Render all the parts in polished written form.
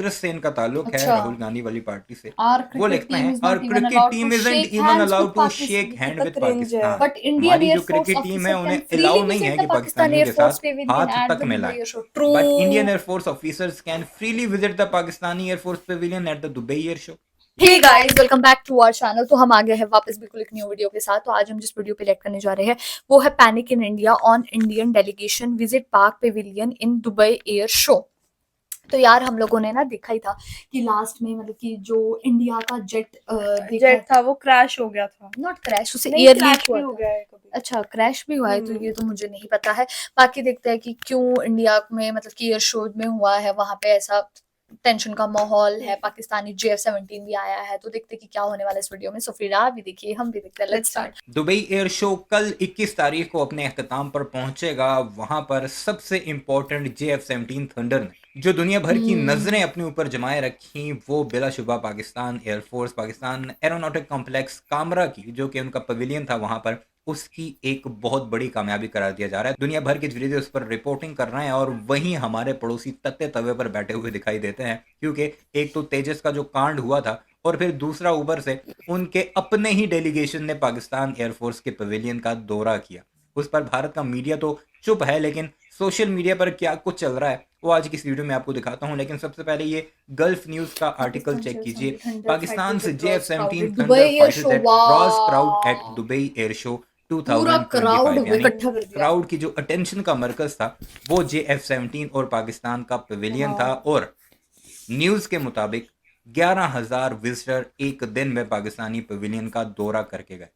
कांग्रेस से इनका ताल्लुक है, अच्छा। राहुल गांधी वाली पार्टी से। Our वो cricket लिखते team हैं is और not even cricket allowed to team isn't shake even hands allowed with to Pakistan. Shake ये तो हैंड विद क्रिंज है। पाकिस्तान। But Indian हमारी Air जो Force क्रिकेट टीम है officer उन्हें can freely अलाउ नहीं है visit कि the Pakistan पाकिस्तानियों Air के Force साथ pavilion हाथ at तक the मिलाएं। Dubai Air Show. But Indian True. Air force officers can freely visit the Pakistani air force pavilion at the Dubai air show. Hey guys, welcome back to our channel. तो हम आ गए हैं वापस बिल्कुल एक न्यू वीडियो के साथ। तो आज हम जिस वीडियो पे रिएक्ट करने जा रहे हैं वो है panic in India on Indian delegation visit Pak pavilion in Dubai air show. तो यार हम लोगों ने ना देखा ही था कि लास्ट में मतलब कि जो इंडिया का जेट जेट था वो क्रैश हो गया था। नॉट क्रैश, उसे नहीं, एयर लीक क्रैश हुआ भी हो था। गया है कभी। अच्छा, क्रैश भी हुआ है तो ये तो मुझे नहीं पता है। बाकी देखते हैं कि क्यों इंडिया में मतलब कि एयर शो में हुआ है, वहां पे ऐसा टेंशन का माहौल है। पाकिस्तानी JF-17 भी आया है, तो देखते हैं कि क्या होने वाला है इस वीडियो में। सो फिर आप भी देखिए, हम भी देखते हैं। Let's start. Dubai air show कल 21 तारीख को अपने अख्ताम पर पहुंचेगा। वहां पर सबसे इंपॉर्टेंट JF-17 थंडर ने जो दुनिया भर की नजरें अपने ऊपर जमाए रखी वो बिलाशुबा Pakistan air force, Pakistan aeronautic complex Kamra की जो कि उनका पवेलियन था वहां पर, उसकी एक बहुत बड़ी कामयाबी करार दिया जा रहा है। दुनिया भर के जरिए उस पर रिपोर्टिंग कर रहे हैं और वहीं हमारे पड़ोसी तत्ते तवे पर बैठे हुए दिखाई देते हैं, क्योंकि एक तो तेजस का जो कांड हुआ था और फिर दूसरा ऊपर से उनके अपने ही डेलीगेशन ने पाकिस्तान एयरफोर्स के पवेलियन का दौरा किया। उस पर भारत का मीडिया तो चुप है, लेकिन सोशल मीडिया पर क्या कुछ चल रहा है वो आज की इस वीडियो में आपको दिखाता हूं। लेकिन सबसे पहले ये गल्फ न्यूज का आर्टिकल चेक कीजिए। पाकिस्तान से JF-17 Dubai Thunder air fighters show, at draws crowd at वाह, दुबई एयर शो पूरा क्राउड 2025, यानी इकट्ठा कर दिया। क्राउड की जो अटेंशन का मरकज था वो JF-17 और पाकिस्तान का पवेलियन था। और न्यूज के मुताबिक 11,000 विजिटर एक दिन में पाकिस्तानी पवेलियन का दौरा करके गए।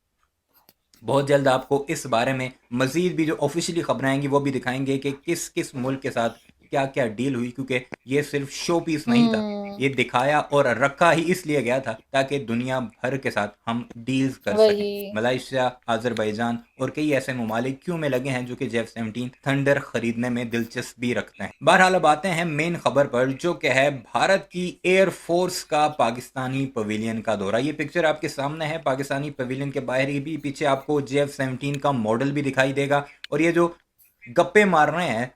बहुत जल्द आपको इस बारे में मजीद भी जो ऑफिशियली खबरें आएंगी वो भी दिखाएंगे कि किस किस मुल्क के साथ क्या क्या डील हुई, क्योंकि ये सिर्फ शो पीस नहीं था, ये दिखाया और रखा ही इसलिए गया था ताकि दुनिया भर के साथ हम डील्स कर सकें। वही। मलाइशिया, अजरबैजान और कई ऐसे ममालिक क्यों में लगे हैं जो कि JF-17 थंडर खरीदने में दिलचस्पी रखते हैं। बहरहाल अब आते हैं मेन खबर पर, जो कि है भारत की एयरफोर्स का पाकिस्तानी पवेलियन का दौरा। ये पिक्चर आपके सामने है। पाकिस्तानी पवेलियन के बाहर ही भी पीछे आपको JF-17 का मॉडल भी दिखाई देगा। और ये जो गप्पे मार रहे हैं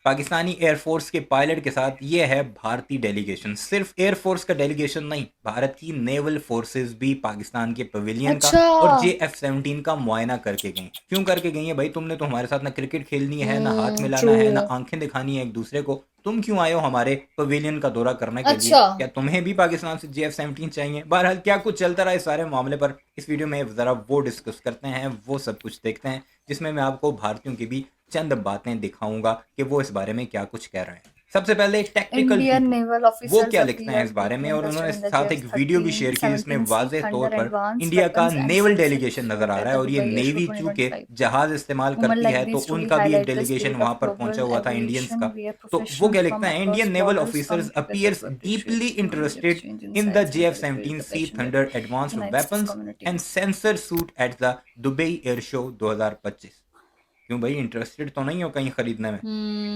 पाकिस्तानी एयरफोर्स के पायलट के साथ, ये है भारतीय डेलीगेशन। सिर्फ एयरफोर्स का डेलीगेशन नहीं, भारत की नेवल फोर्सेस भी पाकिस्तान के पवेलियन का अच्छा। और JF-17 का मुआयना करके गई। क्यों करके गई है भाई? तुमने तो हमारे साथ ना क्रिकेट खेलनी है, ना हाथ मिलाना है, ना ट्रू। आंखें दिखानी है एक दूसरे को। तुम क्यों आए हो हमारे पवेलियन का दौरा करने के लिए? अच्छा। क्या तुम्हें भी पाकिस्तान से JF-17 चाहिए? बहरहाल क्या कुछ चलता रहा इस सारे मामले पर इस वीडियो में जरा वो डिस्कस करते हैं, वो सब कुछ देखते हैं, जिसमें मैं आपको भारतीयों की भी चंद बातें दिखाऊंगा कि वो इस बारे में क्या कुछ कह रहे हैं। सबसे पहले टेक्निकल इंडियन पीपल नेवल वो ऑफिसर्स क्या लिखते हैं इस बारे में, और उन्होंने साथ एक वीडियो भी शेयर की जिसमें वाज़ेह तौर पर इंडिया का नेवल डेलीगेशन नजर आ रहा है। और ये नेवी चूंकि जहाज इस्तेमाल करती है तो उनका भी एक डेलीगेशन वहां पर पहुंचा हुआ था इंडियंस का। तो वो क्या लिखता है, Indian naval officers appears deeply interested in the JF-17 sea Thunder advanced weapons and sensor suite at the Dubai air Show 2025। क्यों भाई, इंटरेस्टेड तो नहीं हो कहीं खरीदने में?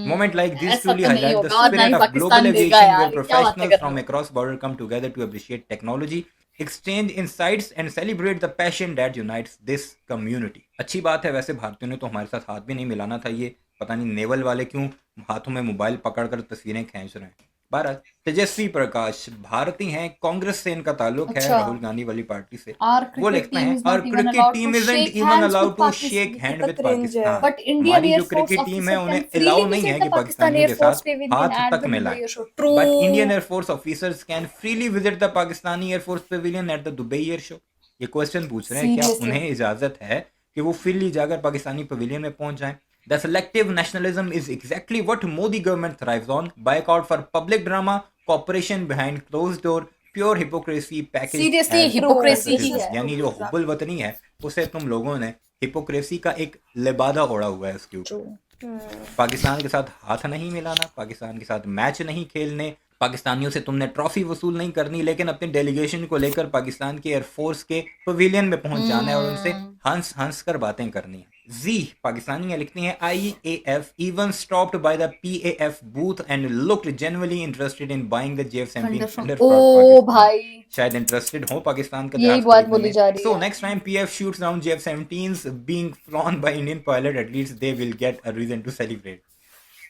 Moment like this ऐसा truly तो नहीं highlight the होगा, ना ही spirit of global पाकिस्तान देगा aviation, where यार, क्या बातें professionals कर रहे from हो। across border come together to appreciate technology, exchange insights and celebrate the passion that unites this community। अच्छी बात है। वैसे भारतीयों ने तो हमारे साथ हाथ भी नहीं मिलाना था। ये पता नहीं नेवल वाले क्यों हाथों में मोबाइल पकड़कर तस्वीरें खींच रहे हैं। बहरहाल तेजस्वी प्रकाश भारतीय हैं, कांग्रेस से इनका ताल्लुक है, अच्छा। राहुल गांधी वाली पार्टी से। Our वो cricket लिखते team हैं is और not even cricket allowed team to isn't shake even hands allowed with to shake Pakistan. Hand तो विद क्रिंज है। पाकिस्तान। But Indian हमारी Air जो Force क्रिकेट टीम है officer उन्हें can freely अलाउ नहीं visit है the कि Pakistan पाकिस्तानियों Air के Force साथ pavilion हाथ at तक the Dubai मिलाएं। Air Show. But Indian True. Air force officers can freely visit the Pakistani air force pavilion at the Dubai air show. ये क्वेश्चन पूछ रहे हैं, क्या Seriously. उन्हें इजाजत है कि वो फ्रीली जाकर पाकिस्तानी पवेलियन में पहुंच जाएं? The selective nationalism is exactly what Modi government thrives on. Boycott for public drama, cooperation behind closed door, pure hypocrisy packaged Seriously, as hypocrisy he patriotism। है। यानी जो हुब्बुल वतनी है उसे तुम लोगों ने हिपोक्रेसी का एक लिबादा ओढ़ा हुआ है उसके ऊपर। True. पाकिस्तान के साथ हाथ नहीं मिलाना, पाकिस्तान के साथ मैच नहीं खेलने, पाकिस्तानियों से तुमने ट्रॉफी वसूल नहीं करनी, लेकिन अपने डेलीगेशन को लेकर पाकिस्तान के एयरफोर्स के पवेलियन में पहुंच जाना है और उनसे हंस हंस कर बातें करनी है। जी पाकिस्तानियां लिखती हैं, IAF even stopped by the PAF booth and looked genuinely interested in buying the JF-17 Thunder from O Pakistan। भाई, शायद इंटरेस्टेड हो पाकिस्तान का यही जहाज बात खरीदने बोली में। जा रही So है। next time PF shoots down JF-17s being flown by Indian pilot, at least they will get a reason to celebrate।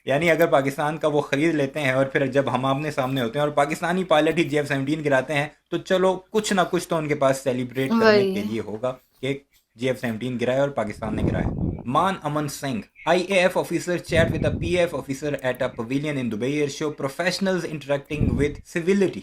यानी अगर पाकिस्तान का वो खरीद लेते हैं और फिर जब हम आमने सामने होते हैं और पाकिस्तानी पायलट ही JF-17 गिराते हैं, तो चलो कुछ ना कुछ तो उनके पास सेलिब्रेट करने के वही लिए होगा कि JF-17 गिराया और पाकिस्तान ने गिराया। Mann Aman Singh, IAF officer chat with a PF officer at a pavilion in Dubai Air Show, professionals interacting with civility।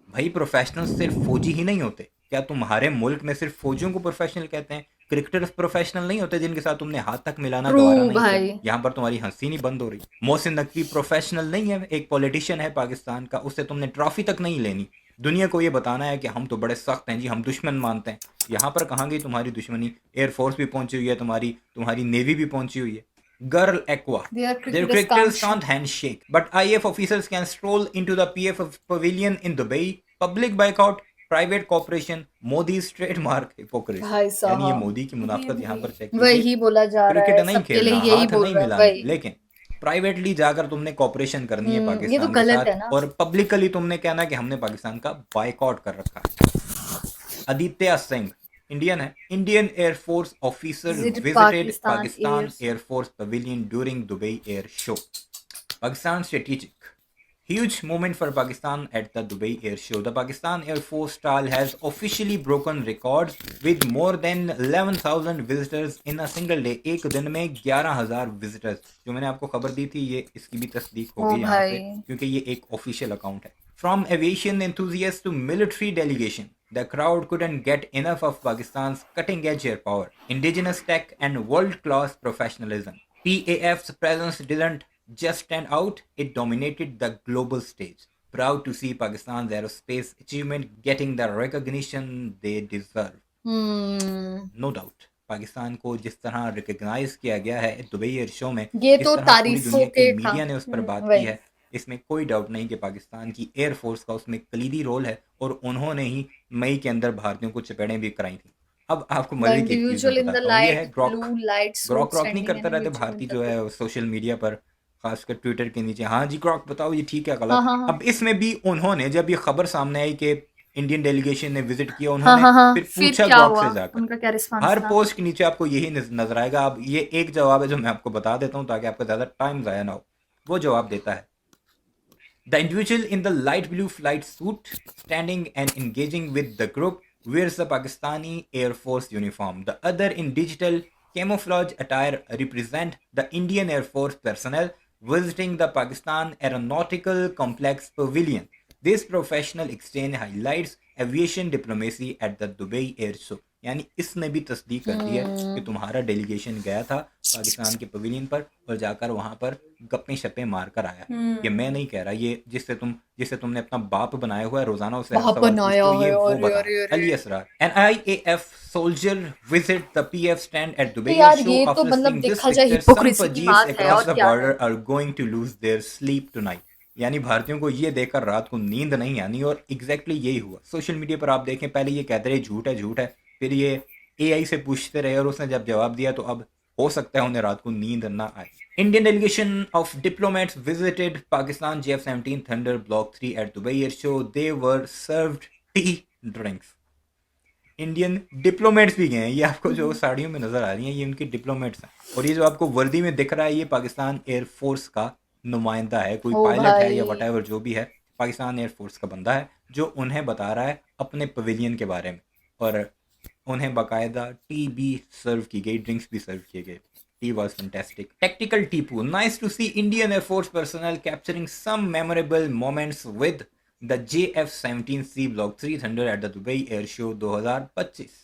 भाई प्रोफेशनल सिर्फ फौजी ही नहीं होते। क्या तुम्हारे मुल्क में सिर्फ फौजियों को प्रोफेशनल कहते हैं? क्रिकेटर्स प्रोफेशनल नहीं होते जिनके साथ तुमने हाथ तक मिलाना ट्रू गवारा नहीं किया? भाई यहाँ पर तुम्हारी हंसी नहीं बंद हो रही। मोहसिन नकवी प्रोफेशनल नहीं है, एक पॉलिटिशियन है पाकिस्तान का, उससे तुमने ट्रॉफी तक नहीं लेनी। दुनिया को ये बताना है कि हम तो बड़े सख्त हैं जी, हम दुश्मन मानते हैं। यहाँ पर कहाँ गई तुम्हारी दुश्मनी? एयरफोर्स भी पहुंची हुई है, तुम्हारी नेवी भी पहुंची हुई है। Girl Aqua. their Their cricketers cricketers can't can't handshake, but IF officers can stroll into the PF pavilion in Dubai. Public boycott, private cooperation, Modi's trademark hypocrisy. भाई यानी ये साहब मोदी की मुनाफत यहाँ पर चेक कीजिए। वही बोला जा रहा क्रिकेट है, नहीं सबके लिए खेलना, यही हाथ बोल नहीं रहा है मिलानी, वही। लेकिन प्राइवेटली जाकर तुमने कॉपरेशन करनी है ये पाकिस्तान तो के गलत साथ है ना। और पब्लिकली तुमने कहना कि हमने पाकिस्तान का बायकॉट कर रखा है। आदित्य सिंह इंडियन है, Indian air force officer Visit visited Pakistan Pakistan Air- air force pavilion during Dubai air show. Pakistan strategic. Huge moment for Pakistan at the Dubai Air Show. The Pakistan Air Force stall has officially broken records with more than 11,000 visitors in a single day. एक दिन में 11,000 visitors। जो मैंने आपको खबर दी थी ये इसकी भी तस्दीक हो ओ गई यहाँ से, भाई क्योंकि ये एक ऑफिशियल अकाउंट है। From aviation enthusiasts to military delegation, the crowd couldn't get enough of Pakistan's cutting-edge air power, indigenous tech, and world-class professionalism. PAF's presence didn't just stand out, it dominated the global stage. Proud to see Pakistan's aerospace achievement getting the recognition they deserve. No doubt. Pakistan को जिस तरह recognise किया गया है Dubai air show में, ये जिस तो तरह पूरी तारीफों दुनिया के की मीडिया ने उस पर बात की वही है, इसमें कोई डाउट नहीं कि पाकिस्तान की एयरफोर्स का उसमें कलीदी रोल है और उन्होंने ही मई के अंदर भारतीयों को चपेड़ें भी कराई थी। अब आपको the मजे की एक चीज individual मैं in the बताता हूँ, ये है light Grok blue light Grok suit क्रॉक नहीं standing करते an रहते individual भारतीय in the जो है group। सोशल मीडिया पर, खासकर ट्विटर के नीचे, हाँ जी ग्रॉक बताओ ये ठीक है हाँ गलत। हाँ हाँ अब इसमें भी उन्होंने जब ये खबर सामने आई कि इंडियन डेलीगेशन ने विजिट किया, हाँ उन्होंने हाँ हाँ फिर फिर पूछा क्या ग्रॉक हुआ, से जाकर। उनका क्या रिस्पॉन्स हर था? पोस्ट के नीचे आपको यही नजर आएगा। अब ये एक जवाब है जो मैं आपको बता देता हूँ ताकि आपका ज्यादा टाइम जाया ना हो। वो जवाब देता है, The individual in the light blue flight suit, standing and engaging with the group, wears the Pakistani Air Force uniform. The other in digital camouflage attire represent the Indian Air Force personnel visiting the Pakistan Aeronautical Complex Pavilion. This professional exchange highlights aviation diplomacy at the Dubai Air Show. यानी इसने भी तस्दीक कर दी है कि तुम्हारा delegation गया था पाकिस्तान के पवेलियन पर और जाकर वहां पर गप्पे शप्पे मार कर आया। ये मैं नहीं कह रहा, ये जिससे तुमने अपना बाप बनाया हुआ है, रोजाना उससे बाप सवाल बनाया पूछते हो, ये है, वो अरे बता। अरे अरे। Ali Asrar, an IAF soldier visit the PF stand at तो Dubai यार Air Show. ये तो After मतलब seeing this देखा जाए picture, some हिपोक्रेसी की Fajis बात है across और the क्या है। border are going to lose their sleep tonight. यानी भारतीयों को ये देखकर रात को नींद नहीं आनी, और एग्जैक्टली यही हुआ। सोशल मीडिया पर आप देखें, पहले ये कहते रहे झूठ है, फिर ये AI से पूछते रहे और उसने जब जवाब दिया तो अब हो सकता है उन्हें रात को नींद ना आए। Indian delegation of diplomats visited Pakistan JF-17 Thunder Block 3 at Dubai Air Show. They were served tea drinks. Indian diplomats भी गए हैं। ये आपको जो साड़ियों में नजर आ रही हैं ये उनके डिप्लोमेट्स हैं, और ये जो आपको वर्दी में दिख रहा है ये पाकिस्तान एयरफोर्स का नुमाइंदा है, कोई ओ पायलट है या भाई। वट जो भी है, पाकिस्तान एयरफोर्स का बंदा है जो उन्हें बता रहा है अपने पवेलियन के बारे में, और उन्हें बाकायदा टी भी सर्व की गई, ड्रिंक्स भी सर्व किए गए। Tea was fantastic. Tactical Tipu. Nice to see Indian Air Force personnel capturing some memorable moments with the JF-17C Block 3 Thunder at the Dubai Air Show 2025.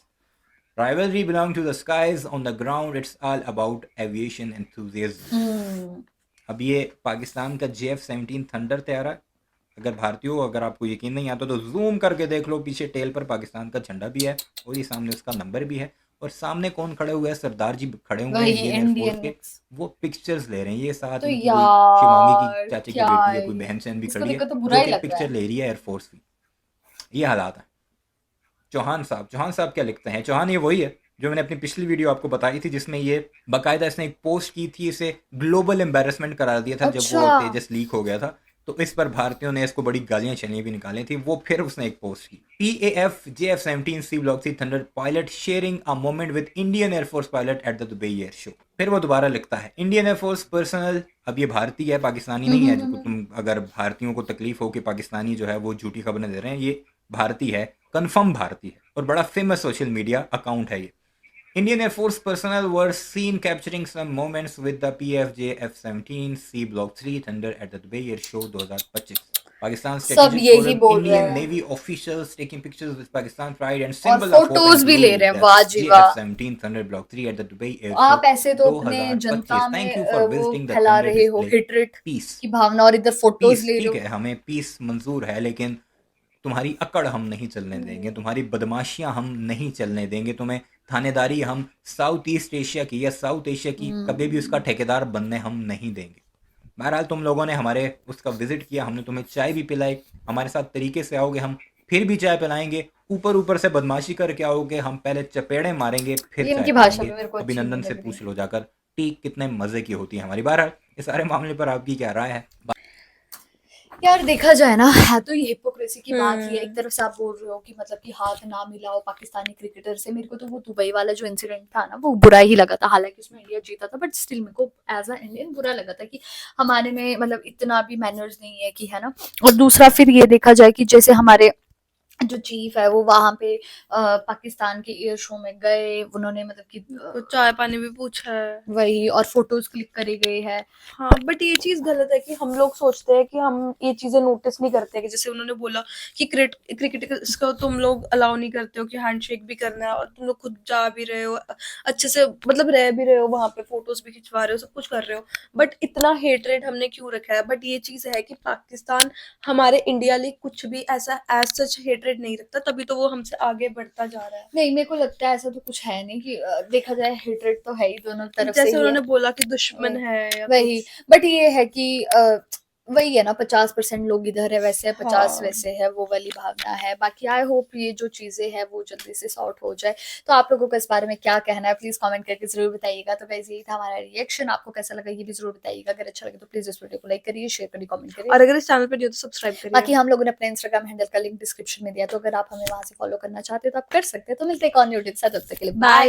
Rivalry belong to the skies, on the ground it's all about aviation enthusiasm. अब ये पाकिस्तान का JF-17 thunder तैयार है। अगर भारतीय हो, अगर आपको यकीन नहीं आता तो जूम करके देख लो, पीछे टेल पर पाकिस्तान का झंडा भी है और ये सामने उसका नंबर भी है, और सामने कौन खड़े हुए हैं? सरदार जी खड़े हुए हैं वही इंडियन एयरफोर्स इंडियन के। वो पिक्चर्स ले रहे हैं, ये साथ तो में कोई शिवांगी की यार चाचे की क्या बेटी है, है कोई बहन सहन भी इसको खड़ी है, देखकर तो बुरा ही जो लग रहा पिक्चर है। ले रही है एयरफोर्स की। ये हालात है। चौहान साहब क्या लिखते हैं? चौहान ये वही है जो मैंने अपनी पिछली वीडियो आपको बताई थी, जिसमें ये बाकायदा इसने एक पोस्ट की थी, इसे ग्लोबल एम्बेरसमेंट करार दिया था जब वो अच्छा। तेजस लीक हो गया था। तो इस पर भारतीयों ने इसको बड़ी गालियां चलियां भी निकाली थी। वो फिर उसने एक पोस्ट की, PAF JF-17 C Block C Thunder pilot sharing a moment with Indian Air Force pilot at the Dubai Air Show। फिर वो दोबारा लिखता है, इंडियन एयरफोर्स पर्सनल, अब ये भारतीय है, पाकिस्तानी नहीं है। जो तुम अगर भारतीयों को तकलीफ हो कि पाकिस्तानी जो है वो झूठी खबरें दे रहे हैं, ये भारतीय है, कंफर्म भारतीय है और बड़ा फेमस सोशल मीडिया अकाउंट है ये। Indian Air Force personnel were seen capturing some moments with the PFJ F-17 C Block 3 Thunder at the Dubai Air Show 2025। Pakistan सब strategic यही forum, बोल रहे Indian हैं Navy officials taking pictures with Pakistan pride and और symbol of hope photos and भी ले glory, रहे हैं। the वाह जी वाह, JF-17 Thunder Block 3 at the Dubai Air आप Show ऐसे तो अपने 2025। जनता Thank you में for वो visiting the फैला Thunder रहे हो display। हेट्रेट Peace, की भावना और इधर फोटोज पीस, ले रहे ठीक हो। है, हमें पीस मंजूर है, लेकिन तुम्हारी अकड़ हम नहीं चलने देंगे, तुम्हारी बदमाशियां हम नहीं चलने देंगे, तुम्हें थानेदारी हम साउथ ईस्ट एशिया की या साउथ एशिया की कभी भी उसका ठेकेदार बनने हम नहीं देंगे। बहरहाल तुम लोगों ने हमारे उसका विजिट किया, हमने तुम्हें चाय भी पिलाई, हमारे साथ तरीके से आओगे हम फिर भी चाय पिलाएंगे, ऊपर ऊपर से बदमाशी करके आओगे हम पहले चपेड़े मारेंगे फिर ये चाय इनकी भाषा पिलाएंगे। भी मेरे को अच्छी अभिनंदन नहीं से लग रही। पूछ लो जाकर टी कितने मजे की होती है हमारी। बहरहाल इस सारे मामले पर आपकी क्या राय है? यार देखा जाए ना, है तो ये हिपोक्रेसी की बात ही है। एक तरफ से आप बोल रहे हो कि मतलब कि हाथ ना मिलाओ पाकिस्तानी क्रिकेटर से। मेरे को तो वो दुबई वाला जो इंसिडेंट था ना, वो बुरा ही लगा था, हालांकि उसमें इंडिया जीता था, बट स्टिल मेरे को एज अ इंडियन बुरा लगा था कि हमारे में मतलब इतना भी मैनर्स नहीं है कि, है ना। और दूसरा फिर ये देखा जाए कि जैसे हमारे जो चीफ है वो वहां पे पाकिस्तान के एयर शो में गए, उन्होंने मतलब कि तो चाय पानी भी पूछा है। वही, और फोटोज क्लिक करे गए हैं। हाँ, बट ये चीज गलत है कि हम लोग सोचते हैं कि हम ये चीजें नोटिस नहीं करते कि जैसे उन्होंने बोला कि क्रिकेटर्स को तुम लोग अलाउ नहीं करते हो कि हैंडशेक भी करना है, और तुम लोग खुद जा भी रहे हो अच्छे से, मतलब रह भी रहे हो वहां पे, फोटोज भी खिंचवा रहे हो, सब कुछ कर रहे हो, बट इतना हेटरेट हमने क्यों रखा है? बट ये चीज है कि पाकिस्तान हमारे इंडिया लिए कुछ भी ऐसा एज सच हेटरेट नहीं रखता, तभी तो वो हमसे आगे बढ़ता जा रहा है। नहीं, मेरे को लगता है ऐसा तो कुछ है नहीं कि देखा जाए हेट्रेट तो है ही दोनों तरफ से जैसे ही उन्होंने है। बोला कि दुश्मन है या वही, कुछ। बट ये है कि वही है ना, 50% लोग इधर है वैसे है, 50 हाँ। वैसे है, वो वाली भावना है। बाकी आई होप ये जो चीजें हैं वो जल्दी से सॉर्ट हो जाए। तो आप लोगों को इस बारे में क्या कहना है प्लीज कमेंट करके जरूर बताइएगा। तो वैसे ही था हमारा रिएक्शन, आपको कैसा लगा ये भी जरूर बताइएगा। अगर अच्छा लगे तो प्लीज इस वीडियो को लाइक करिए, शेयर करिए, कमेंट करिए। और अगर इस चैनल पे नहीं हो तो सब्सक्राइब करिए। बाकी हम लोगों ने अपने इंस्टाग्राम हैंडल का लिंक डिस्क्रिप्शन में दिया, तो अगर आप हमें वहां से फॉलो करना चाहते हो तो आप कर सकते हैं। तो मिलते हैं एक और न्यू टिप्स के साथ, तब तक के लिए बाय।